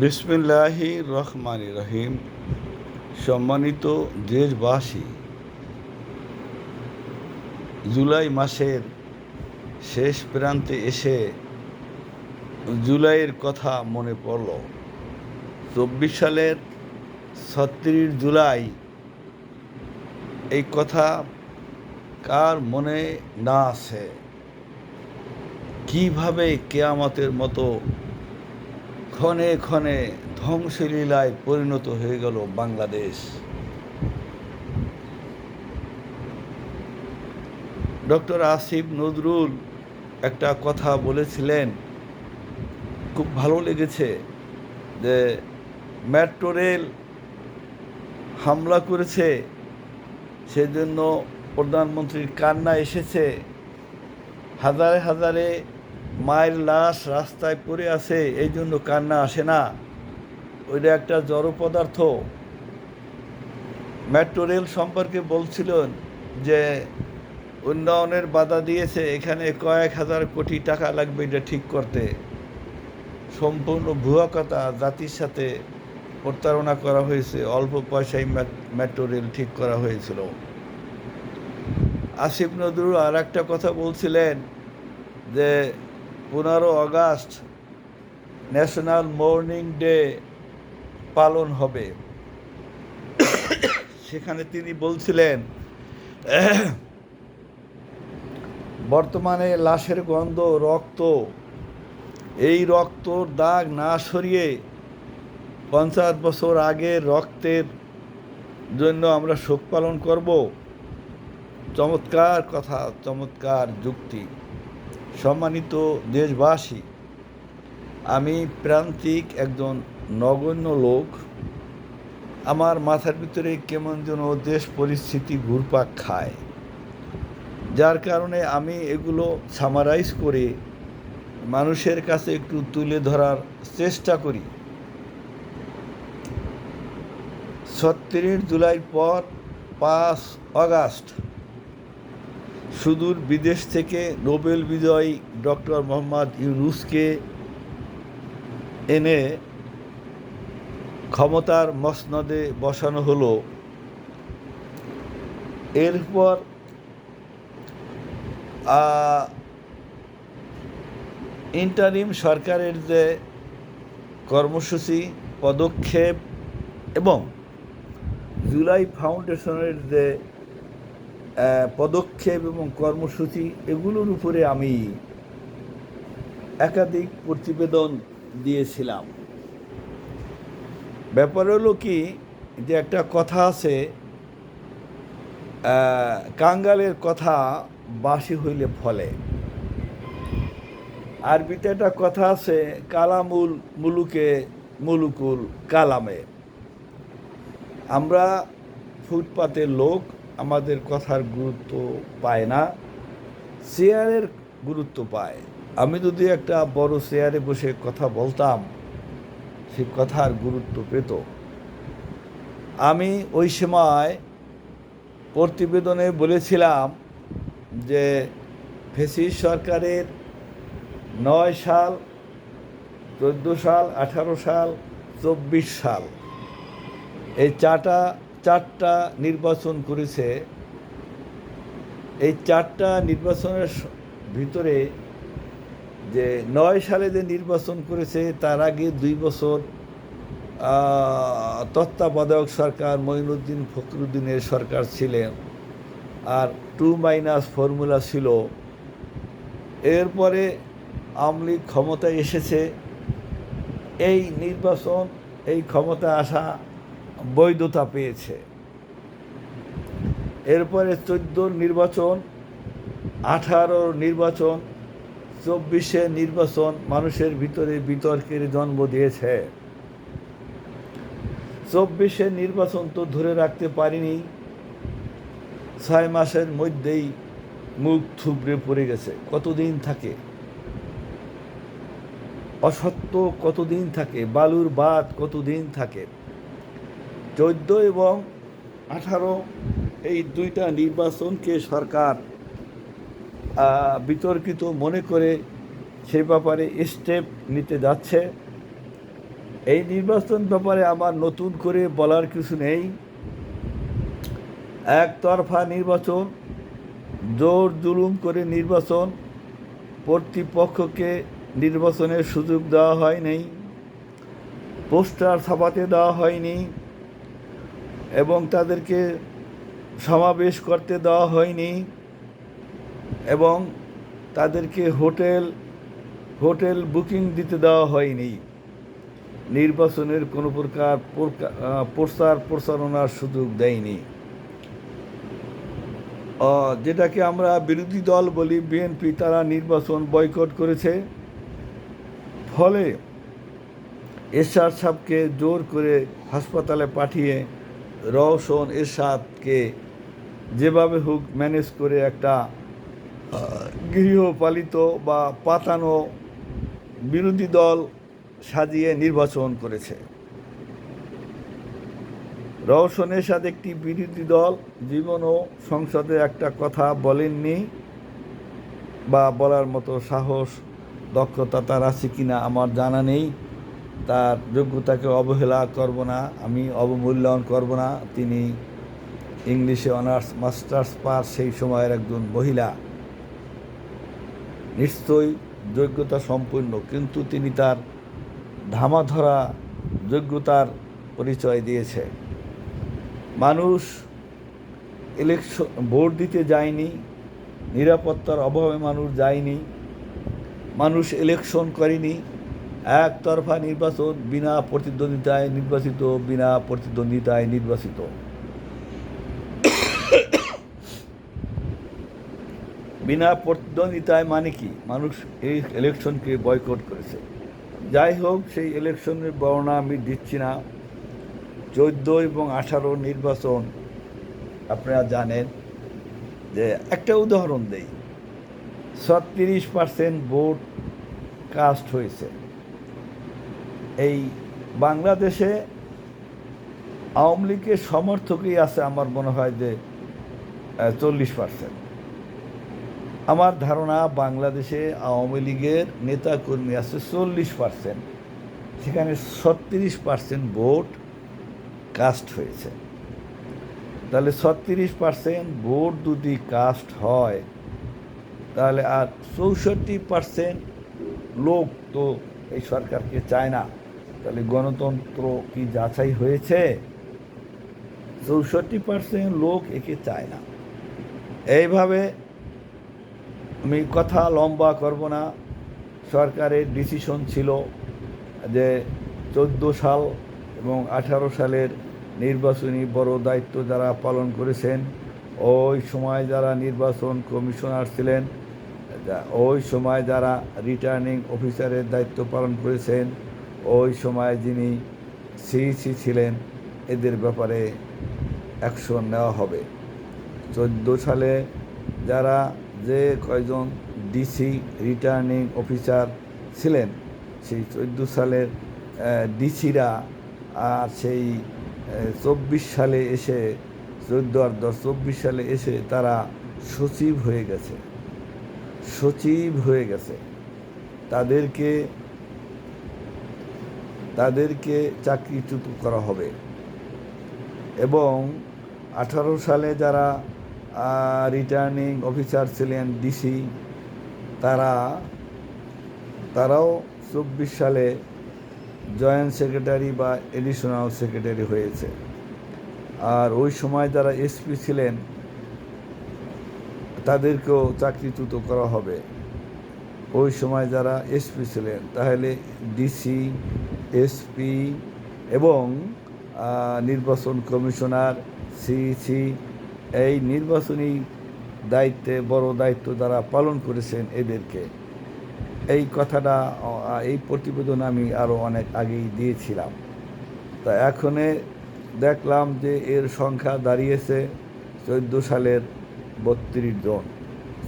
বিসমিল্লাহির রহমানির রহিম। সম্মানিত দেশবাসী, জুলাই মাসের শেষ প্রান্তে এসে জুলাইয়ের কথা মনে পড়ল। 24 সালের 36 জুলাই, এই কথা কার মনে না আছে? কিভাবে কেয়ামতের মতো ক্ষণে ক্ষণে ধ্বংসলীলায় পরিণত হয়ে গেল বাংলাদেশ। ডক্টর আসিফ নজরুল একটা কথা বলেছিলেন, খুব ভালো লেগেছে, যে মেট্রো রেল হামলা করেছে, সেজন্য প্রধানমন্ত্রীর কান্না এসেছে। হাজারে হাজারে মায়ের লাশ রাস্তায় পড়ে আছে, এই জন্য কান্না আসে না। ওইটা একটা জড় পদার্থ। মেট্রো রেল সম্পর্কে বলছিলেন যে উন্নয়নের বাধা দিয়েছে, এখানে কয়েক হাজার কোটি টাকা লাগবে এটা ঠিক করতে। সম্পূর্ণ ভুয়া কথা, জাতির সাথে প্রতারণা করা হয়েছে। অল্প পয়সায় মেট্রো রেল ঠিক করা হয়েছিল। আসিফ নজরুল আর একটা কথা বলছিলেন যে 15 আগস্ট ন্যাশনাল মর্নিং ডে পালন হবে। সেখানে তিনি বলছিলেন, বর্তমানে লাশের গন্ধ, রক্ত, এই রক্তর দাগ না সরিয়ে 50 বছর আগের রক্তের জন্য আমরা শোক পালন করব। চমৎকার কথা, চমৎকার যুক্তি। সম্মানিত দেশবাসী, আমি প্রান্তিক একজন নগণ্য লোক। আমার মাথার ভিতরে কেমন যেন দেশ পরিস্থিতি ঘুরপাক খায়, যার কারণে আমি এগুলো সামারাইজ করে মানুষের কাছে একটু তুলে ধরার চেষ্টা করি। 36 জুলাইয়ের পর 5 আগস্ট সুদূর বিদেশ থেকে নোবেল বিজয়ী ডক্টর মোহাম্মদ ইউনূসকে এনে ক্ষমতার মসনদে বসানো হলো। এরপর ইন্টারিম সরকারের যে কর্মসূচি, পদক্ষেপ এবং জুলাই ফাউন্ডেশনের যে পদক্ষেপ এবং কর্মসূচি, এগুলোর উপরে আমি একাধিক প্রতিবেদন দিয়েছিলাম। ব্যাপার হলো কি, যে একটা কথা আছে, কাঙ্গালের কথা বাসি হইলে ফলে। আরবিতে একটা কথা আছে, কালামুল মুলুকে মুলুকুল কালামে। আমরা ফুটপাতের লোক, আমাদের কথার গুরুত্ব পায় না, চেয়ারের গুরুত্ব পায়। আমি যদি একটা বড় চেয়ারে বসে কথা বলতাম, সে কথার গুরুত্ব পেত। আমি ওই সময় প্রতিবেদনে বলেছিলাম যে ফ্যাসিস্ট সরকারের 9 সাল, 14 সাল, 18 সাল, 24 সাল, এই চারটা নির্বাচন করেছে। এই 4টা নির্বাচনের ভিতরে যে 9 সালে যে নির্বাচন করেছে, তার আগে 2 বছর তত্ত্বাবধায়ক সরকার মঈনুদ্দিন ফখরুদ্দিনের সরকার ছিলেন, আর 2- ফর্মুলা ছিল। এরপরে আওয়ামী লীগ ক্ষমতায় এসেছে। এই নির্বাচন, এই ক্ষমতায় আসা বৈধতা পেয়েছে। এরপরে 14 নির্বাচন, 18 নির্বাচন, 24 নির্বাচন মানুষের ভিতরে বিতর্কের জন্ম দিয়েছে। 24 নির্বাচন তো ধরে রাখতে পারিনি, 6 মাসের মধ্যেই মুখ থুবড়ে পড়ে গেছে। কতদিন থাকে অসত্য, কতদিন থাকে বালুর বাদ, কতদিন থাকে। 14 এবং 18 এই 2টা নির্বাচনকে সরকার বিতর্কিত মনে করে সে ব্যাপারে স্টেপ নিতে যাচ্ছে। এই নির্বাচন ব্যাপারে আমার নতুন করে বলার কিছু নেই। একতরফা নির্বাচন, জোর জুলুম করে নির্বাচন, কর্তৃপক্ষকে নির্বাচনের সুযোগ দেওয়া হয়নি, পোস্টার ছাপাতে দেওয়া হয়নি এবং তাদেরকে সমাবেশ করতে দেওয়া হয়নি এবং তাদেরকে হোটেল বুকিং দিতে দেওয়া হয়নি। নির্বাচনের কোনো প্রকার প্রচার প্রচারণার সুযোগ দেয়নি। যেটাকে আমরা বিরোধী দল বলি বিএনপি, তারা নির্বাচন বয়কট করেছে। ফলে এরশাদ সাহেবকে জোর করে হাসপাতালে পাঠিয়ে রওশন এরশাদকে যেভাবে হোক ম্যানেজ করে একটা গৃহপালিত বা পাতানো বিরোধী দল সাজিয়ে নির্বাচন করেছে। রওশন এরশাদ একটি বিরোধী দল, জীবনও সংসদে একটা কথা বলেননি বা বলার মতো সাহস দক্ষতা তার আছে কিনা আমার জানা নেই। তার যোগ্যতাকে অবহেলা করব না, আমি অবমূল্যায়ন করব না। তিনি ইংলিশে অনার্স মাস্টার্স পাস সেই সময়ের একজন মহিলা, নিশ্চয়ই যোগ্যতা সম্পূর্ণ, কিন্তু তিনি তার ধামাধরা যোগ্যতার পরিচয় দিয়েছে। মানুষ ইলেকশন ভোট দিতে যায়নি, নিরাপত্তার অভাবে মানুষ যায়নি, মানুষ ইলেকশন করেনি। একতরফা নির্বাচন, বিনা প্রতিদ্বন্দ্বিতায় নির্বাচিত, বিনা প্রতিদ্বন্দ্বিতায় নির্বাচিত। বিনা প্রতিদ্বন্দ্বিতায় মানে কি? মানুষ এই ইলেকশনকে বয়কট করেছে। যাই হোক, সেই ইলেকশনের বর্ণনা আমি দিচ্ছি না। 14 এবং 18 নির্বাচন আপনারা জানেন। যে একটা উদাহরণ দেই, 36% ভোট কাস্ট হয়েছে। এই বাংলাদেশে আওয়ামী লীগের সমর্থকই আছে আমার মনে হয় যে 40%। আমার ধারণা বাংলাদেশে আওয়ামী লীগের নেতাকর্মী আছে 40%, সেখানে 36% ভোট কাস্ট হয়েছে। তাহলে 36% ভোট যদি কাস্ট হয়, তাহলে আর 64% লোক তো এই সরকারকে চায় না। তাহলে গণতন্ত্র কি যাচাই হয়েছে? 64% লোক একে চায় না। এইভাবে আমি কথা লম্বা করব না। সরকারের ডিসিশন ছিল যে 14 সাল এবং 18 সালের নির্বাচনী বড় দায়িত্ব যারা পালন করেছেন, ওই সময় যারা নির্বাচন কমিশনার ছিলেন, ওই সময় যারা রিটার্নিং অফিসারের দায়িত্ব পালন করেছেন, ওই সময় যিনি সিইসি ছিলেন, এদের ব্যাপারে অ্যাকশন নেওয়া হবে। 14 সালে যারা যে কয়জন ডিসি রিটার্নিং অফিসার ছিলেন, সেই 14 সালের ডিসিরা আর সেই 24 সালে এসে 14 আর 10 24 সালে এসে তারা সচিব হয়ে গেছে। তাদেরকে চাকরিচ্যুত করা হবে। এবং 18 সালে যারা রিটার্নিং অফিসার ছিলেন ডিসি, তারাও 24 সালে জয়েন্ট সেক্রেটারি বা এডিশনাল সেক্রেটারি হয়েছে। আর ওই সময় যারা এসপি ছিলেন তাদেরকেও চাকরিচ্যুত করা হবে। ওই সময় যারা এসপি ছিলেন, তাহলে ডিসি, এসপি এবং নির্বাচন কমিশনার, সিইসি, এই নির্বাচনী দায়িত্বে বড় দায়িত্ব যারা পালন করেছেন, এদেরকে, এই কথাটা এই প্রতিবেদন আমি আরও অনেক আগেই দিয়েছিলাম। তা এখনে দেখলাম যে এর সংখ্যা দাঁড়িয়েছে 14 সালের 32 জন,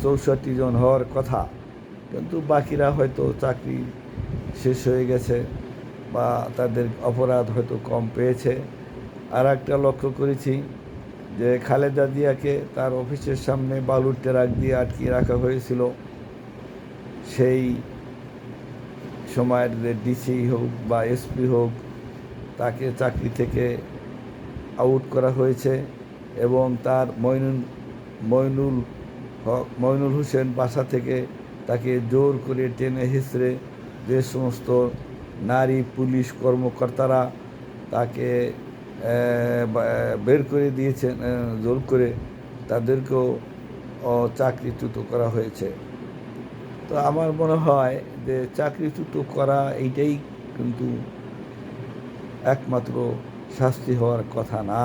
64 জন হওয়ার কথা, কিন্তু বাকিরা হয়তো চাকরি শেষ হয়ে গেছে বা তাদের অপরাধ হয়তো কম পেয়েছে। আর একটা লক্ষ্য করেছি যে খালেদা জিয়াকে তার অফিসের সামনে বালুর ট্রাক দিয়ে আটকিয়ে রাখা হয়েছিল। সময়ের যে ডিসি হোক বা এসপি হোক, তাকে চাকরি থেকে আউট করা হয়েছে এবং তার মইনুল হোসেন বাসা থেকে তাকে জোর করে টেনে হিঁচড়ে যে সমস্ত নারী পুলিশ কর্মকর্তারা তাকে বের করে দিয়েছেন জোর করে, তাদেরকেও চাকরিচ্যুত করা হয়েছে। তো আমার মনে হয় যে চাকরিচ্যুত করা এইটাই কিন্তু একমাত্র শাস্তি হওয়ার কথা না।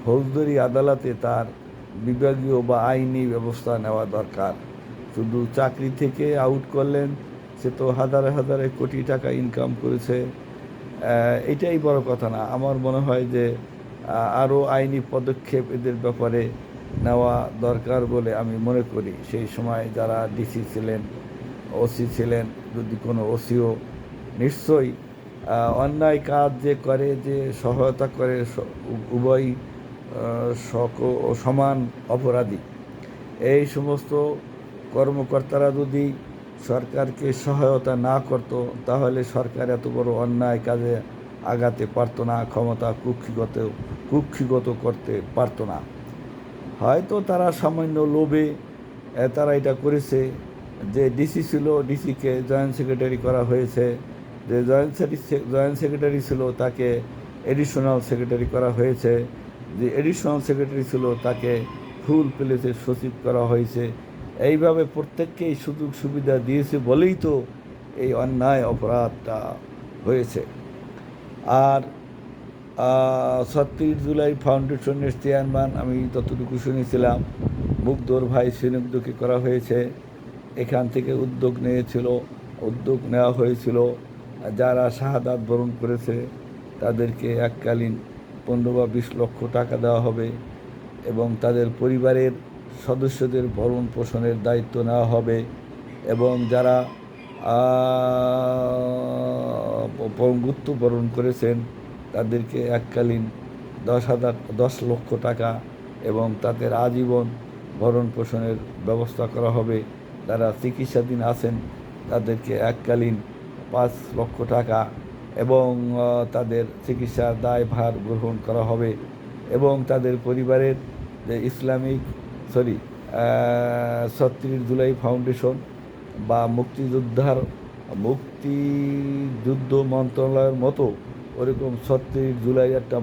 ফৌজদারি আদালতে তার বিভাগীয় বা আইনি ব্যবস্থা নেওয়া দরকার। শুধু চাকরি থেকে আউট করলেন, সে তো হাজারে হাজারে কোটি টাকা ইনকাম করেছে, এটাই বড় কথা না। আমার মনে হয় যে আরও আইনি পদক্ষেপ এদের ব্যাপারে নেওয়া দরকার বলে আমি মনে করি। সেই সময় যারা ডিসি ছিলেন, ওসি ছিলেন, যদি কোনো ওসিও নিশ্চয়ই অন্যায় কাজ যে করে, যে সহায়তা করে, উভয় সমান অপরাধী। এই সমস্ত কর্মকর্তারা যদি সরকারকে সহায়তা না করত, তাহলে সরকার এত বড় অন্যায় কাজে আগাতে পারত না, ক্ষমতা কুক্ষিগত করতে পারত না। হয়তো তারা সামান্য লোভে তারা এটা করেছে। যে ডিসি ছিল, ডিসিকে জয়েন্ট সেক্রেটারি করা হয়েছে, যে জয়েন্ট সেক্রেটারি ছিল তাকে এডিশনাল সেক্রেটারি করা হয়েছে, যে এডিশনাল সেক্রেটারি ছিল তাকে ফুল প্লেসের সচিব করা হয়েছে। এইভাবে প্রত্যেককেই সুযোগ সুবিধা দিয়েছে বলেই তো এই অন্যায় অপরাধটা হয়েছে। আর 36 জুলাই ফাউন্ডেশনের চেয়ারম্যান আমি যতটুকু শুনেছিলাম মুগ্ধর ভাই স্নিগ্ধকে করা হয়েছে। এখান থেকে উদ্যোগ নেওয়া হয়েছিল যারা শাহাদাত বরণ করেছে তাদেরকে এককালীন 15 বা 20 লক্ষ টাকা দেওয়া হবে এবং তাদের পরিবারের সদস্যদের ভরণ পোষণের দায়িত্ব নেওয়া হবে এবং যারা মৃত্যুবরণ করেছেন তাদেরকে এককালীন 10 লক্ষ টাকা এবং তাদের আজীবন ভরণ পোষণের ব্যবস্থা করা হবে। যারা চিকিৎসাধীন আছেন তাদেরকে এককালীন 5 লক্ষ টাকা এবং তাদের চিকিৎসার দায়ভার গ্রহণ করা হবে এবং তাদের পরিবারের যে 36 জুলাই ফাউন্ডেশন বা মুক্তিযুদ্ধ মন্ত্রণালয়ের মতো ওরকম 36 জুলাই একটা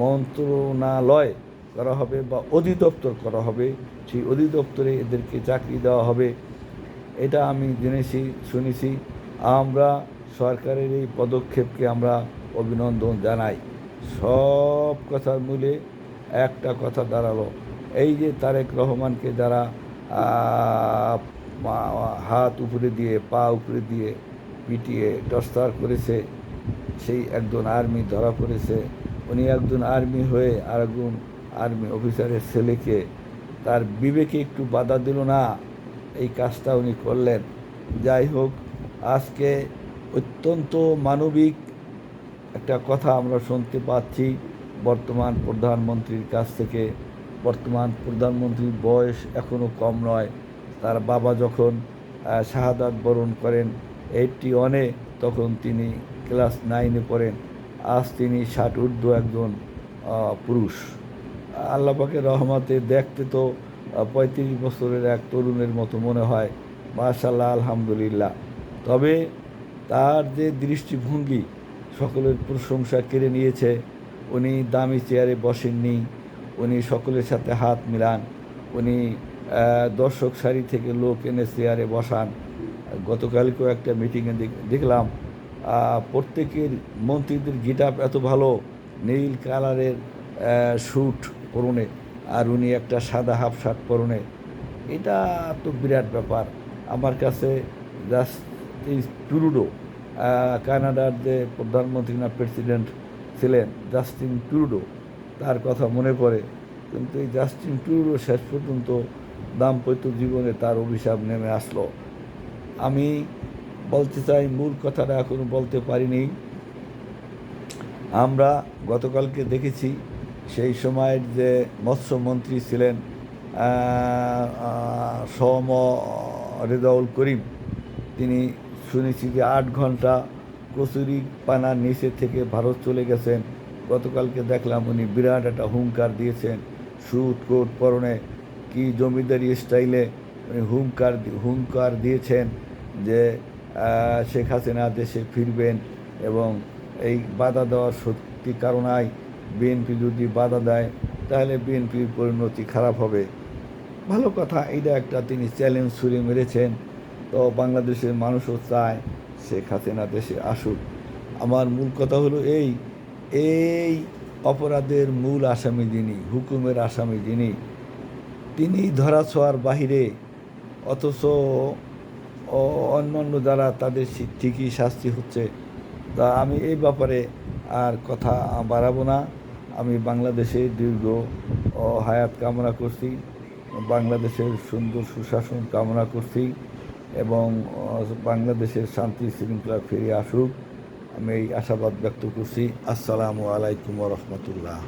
মন্ত্রণালয় করা হবে বা অধিদপ্তর করা হবে। সেই অধিদপ্তরে এদেরকে চাকরি দেওয়া হবে। এটা আমি শুনেছি। আমরা সরকারের এই পদক্ষেপকে আমরা অভিনন্দন জানাই। সব কথার মূলে একটা কথা দাঁড়ালো, এই যে তারেক রহমানকে যারা হাত উপরে দিয়ে পা উপরে দিয়ে পিটিয়ে টর্চার করেছে, সেই একজন আর্মি ধরা পড়েছে। উনি একজন আর্মি হয়ে আর একজন আর্মি অফিসারের ছেলেকে তার বিবেকে একটু বাধা দিল না, এই কাজটা উনি করলেন। যাই হোক, আজকে অত্যন্ত মানবিক একটা কথা আমরা শুনতে পাচ্ছি বর্তমান প্রধানমন্ত্রীর কাছ থেকে। বর্তমান প্রধানমন্ত্রীর বয়স এখনও কম নয়। তার বাবা যখন শাহাদাত বরণ করেন 81-এ, তখন তিনি ক্লাস 9-এ পড়েন। আজ তিনি 60 ঊর্ধ্ব একজন পুরুষ। আল্লাহ পাকের রহমতে দেখতে তো 35 বছরের এক তরুণের মতো মনে হয়। মাশাআল্লাহ, আলহামদুলিল্লাহ। তবে তার যে দৃষ্টিভঙ্গি সকলের প্রশংসা কেড়ে নিয়েছে। উনি দামি চেয়ারে বসেননি, উনি সকলের সাথে হাত মিলান, উনি দর্শক সারি থেকে লোক এনে চেয়ারে বসান। গতকালকেও একটা মিটিংয়ে দেখলাম প্রত্যেকের মন্ত্রীদের গেটআপ এত ভালো, নীল কালারের স্যুট পরনে আর উনি একটা সাদা হাফ শার্ট পরনে। এটা তো বিরাট ব্যাপার আমার কাছে। জাস্টিন ট্রুডো, কানাডার যে প্রধানমন্ত্রী না প্রেসিডেন্ট ছিলেন জাস্টিন ট্রুডো, তার কথা মনে পড়ে। কিন্তু এই জাস্টিন ট্রুডো শেষ পর্যন্ত দাম্পত্য জীবনে তার অভিশাপ নেমে আসলো। আমি বলতে চাই, মূল কথাটা এখনও বলতে পারিনি। আমরা গতকালকে দেখেছি সেই সময়ের যে মৎস্যমন্ত্রী ছিলেন রেজাউল করিম, তিনি শুনেছি যে 8 ঘন্টা কচুরি পানার নিচে থেকে ভারত চলে গেছেন। গতকালকে দেখলাম উনি বিরাট একটা হুঙ্কার দিয়েছেন, স্যুট কোট পরনে, কি জমিদারি স্টাইলে উনি হুঙ্কার দিয়েছেন যে শেখ হাসিনা দেশে ফিরবেন এবং এই বাধা দেওয়ার সত্যি কারণাই বিএনপি যদি বাধা দেয় তাহলে বিএনপির পরিণতি খারাপ হবে। ভালো কথা, এটা একটা তিনি চ্যালেঞ্জ ছুড়ে মেরেছেন। তো বাংলাদেশের মানুষও চায় শেখ হাসিনা দেশে আসুক। আমার মূল কথা হলো এই অপরাধের মূল আসামি যিনি, হুকুমের আসামি যিনি, তিনি ধরাছোঁয়ার বাহিরে, অথচ অন্যান্য যারা তাদের ঠিকই শাস্তি হচ্ছে। তা আমি এই ব্যাপারে আর কথা বাড়াবো না। আমি বাংলাদেশের দীর্ঘ হায়াত কামনা করছি, বাংলাদেশের সুন্দর সুশাসন কামনা করছি এবং বাংলাদেশের শান্তি শৃঙ্খলা ফিরে আসুক, আমি এই আশাবাদ ব্যক্ত করছি। আসসালামু আলাইকুম ওয়া রাহমাতুল্লাহ।